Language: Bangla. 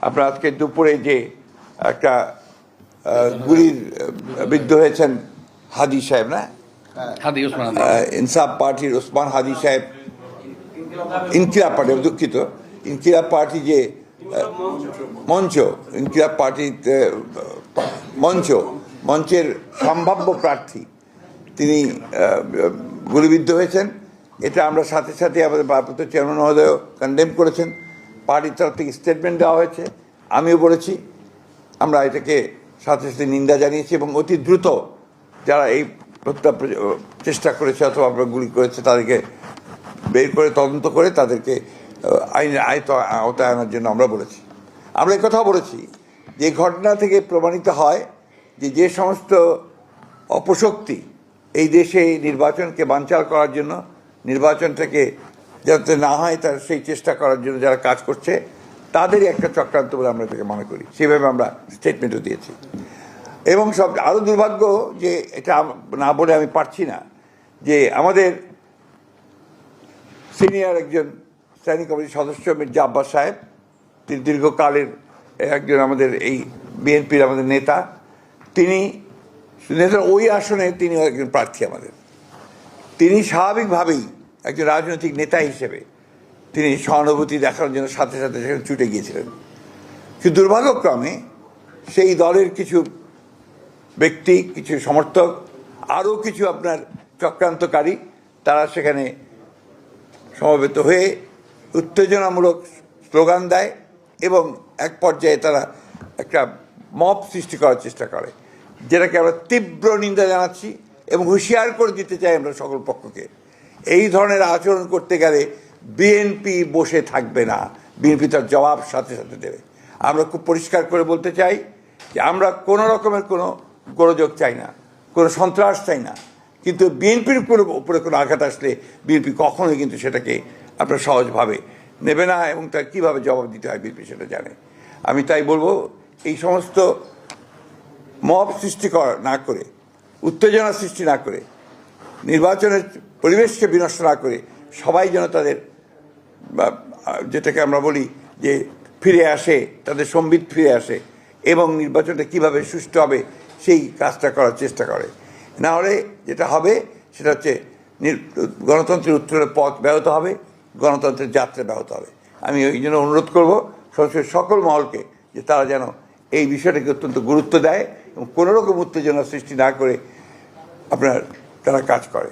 আপনার আজকে দুপুরে যে একটা গুলির বিদ্ধ হয়েছেন হাদি সাহেব, না হাদি ওসমান ইনসাফ পার্টির ওসমান হাদি সাহেব, ইনকিলাব পার্টি, দুঃখিত, ইনকিলাব পার্টি যে মঞ্চ, ইনকিলাব পার্টির মঞ্চের সম্ভাব্য প্রার্থী তিনি গুলিবিদ্ধ হয়েছেন। এটা আমরা সাথে সাথে আমাদের ভারপ্রাপ্ত চেয়ারম্যান মহোদয় কন্ডেম করেছেন, পার্টির তরফ থেকে স্টেটমেন্ট দেওয়া হয়েছে, আমিও বলেছি। আমরা এটাকে সাথে সাথে নিন্দা জানিয়েছি এবং অতি দ্রুত যারা এই হত্যা চেষ্টা করেছে অথবা আপনার গুলি করেছে তাদেরকে বের করে তদন্ত করে তাদেরকে আইনের আওতায় আনার জন্য আমরা বলেছি। আমরা কথাও বলেছি যে ঘটনা থেকে প্রমাণিত হয় যে সমস্ত অপশক্তি এই দেশে নির্বাচনকে বানচাল করার জন্য, নির্বাচনটাকে যাতে না হয় তার সেই চেষ্টা করার জন্য যারা কাজ করছে তাদেরই একটা চক্রান্ত বলে আমরা এটাকে মনে করি। সেভাবে আমরা স্টেটমেন্টও দিয়েছি। এবং সব আরও দুর্ভাগ্য যে এটা না বলে আমি পারছি না যে আমাদের সিনিয়র একজন স্ট্যান্ডিং কমিটির সদস্য মির্জা আব্বাস সাহেব, তিনি দীর্ঘকালের একজন আমাদের এই বিএনপির আমাদের নেতা, তিনি নেতার ওই আসনে তিনি একজন প্রার্থী আমাদের। তিনি স্বাভাবিকভাবেই একজন রাজনৈতিক নেতা হিসেবে তিনি সহানুভূতি দেখানোর জন্য সাথে সাথে সেখানে ছুটে গিয়েছিলেন। কিন্তু দুর্ভাগ্যক্রমে সেই দলের কিছু ব্যক্তি, কিছু সমর্থক, আরও কিছু আপনার চক্রান্তকারী, তারা সেখানে সমবেত হয়ে উত্তেজনামূলক স্লোগান দেয় এবং এক পর্যায়ে তারা একটা মব সৃষ্টি করার চেষ্টা করে, যেটাকে আমরা তীব্র নিন্দা জানাচ্ছি এবং হুঁশিয়ার করে দিতে চাই আমরা সকল পক্ষকে। এই ধরনের আচরণ করতে গেলে বিএনপি বসে থাকবে না, বিএনপি তার জবাব সাথে সাথে দেবে। আমরা খুব পরিষ্কার করে বলতে চাই যে আমরা কোনো রকমের কোনো গোলযোগ চাই না, কোনো সন্ত্রাস চাই না, কিন্তু বিএনপির উপরে কোনো আঘাত আসলে বিএনপি কখনোই কিন্তু সেটাকে আপনার সহজভাবে নেবে না এবং তার কীভাবে জবাব দিতে হয় বিএনপি সেটা জানে। আমি তাই বলবো, এই সমস্ত মব সৃষ্টি না করে, উত্তেজনা সৃষ্টি না করে, নির্বাচনের পরিবেশকে বিনষ্ট না করে সবাই যেন তাদের যেটাকে আমরা বলি যে ফিরে আসে, তাদের সম্বিত ফিরে আসে এবং নির্বাচনটা কীভাবে সুষ্ঠু হবে সেই কাজটা করার চেষ্টা করে। না হলে যেটা হবে সেটা হচ্ছে গণতন্ত্রের উত্তরের পথ ব্যাহত হবে, গণতন্ত্রের যাত্রা ব্যাহত হবে। আমি ওই জন্য অনুরোধ করবো সকল মহলকে যে তারা যেন এই বিষয়টাকে অত্যন্ত গুরুত্ব দেয় এবং কোনোরকম উত্তেজনা সৃষ্টি না করে আপনার তারা কাজ করে।